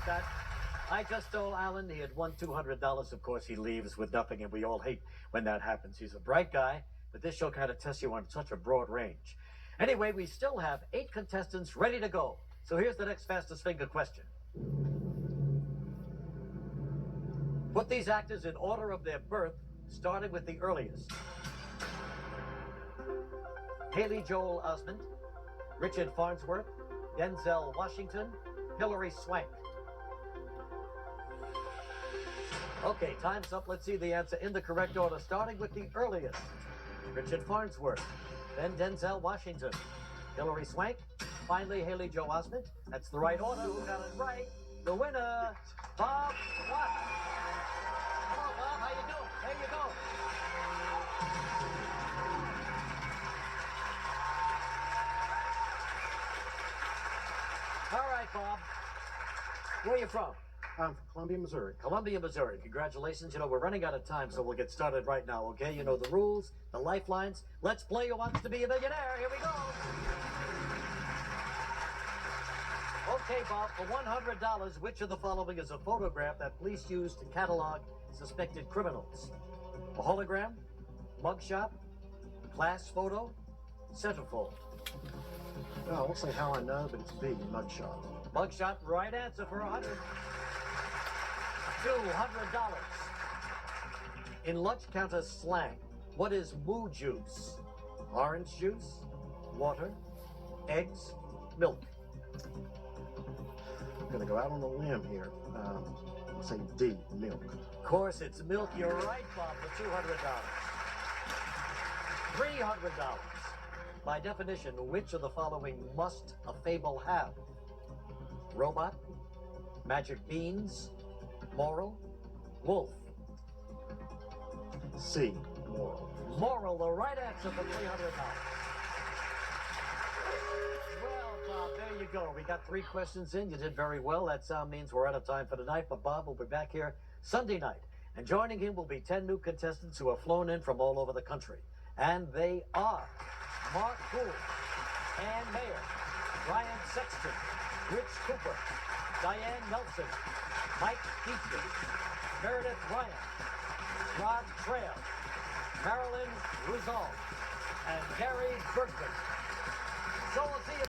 that. I just told Alan he had won $200. Of course, he leaves with nothing, and we all hate when that happens. He's a bright guy, but this show kind of tests you on such a broad range. Anyway, we still have 8 contestants ready to go. So here's the next fastest finger question. Put these actors in order of their birth, starting with the earliest. Haley Joel Osment, Richard Farnsworth, Denzel Washington, Hilary Swank. Okay, time's up. Let's see the answer in the correct order, starting with the earliest. Richard Farnsworth, then Denzel Washington, Hilary Swank, finally Haley Joel Osment. That's the right order. Who got it right? The winner, Bob Watts. Hello, Bob. How you doing? There you go. All right, Bob. Where are you from? I'm from Columbia, Missouri. Columbia, Missouri. Congratulations. You know, we're running out of time, so we'll get started right now, okay? You know the rules, the lifelines. Let's play Who Wants to Be a Millionaire. Here we go. Okay, Bob, for $100, which of the following is a photograph that police use to catalog suspected criminals? A hologram, mugshot, class photo, centerfold. Oh, I won't say how I know, but it's B, mugshot. Mugshot, right answer for $200. In lunch counter slang, what is moo juice? Orange juice, water, eggs, milk. I'm going to go out on a limb here. I'll say D, milk. Of course, it's milk. You're right, Bob, for $200. $300. By definition, which of the following must a fable have? Robot, magic beans, moral, wolf. C, moral. Moral, the right answer for $300. Well, Bob, there you go. We got 3 questions in. You did very well. That sound means we're out of time for tonight, but Bob will be back here Sunday night. And joining him will be 10 new contestants who have flown in from all over the country. And they are Mark Gould, Ann Mayer, Brian Sexton, Rich Cooper, Diane Nelson, Mike Dietrich, Meredith Ryan, Rod Trail, Marilyn Ruzal, and Gary Bergman. So we'll see you.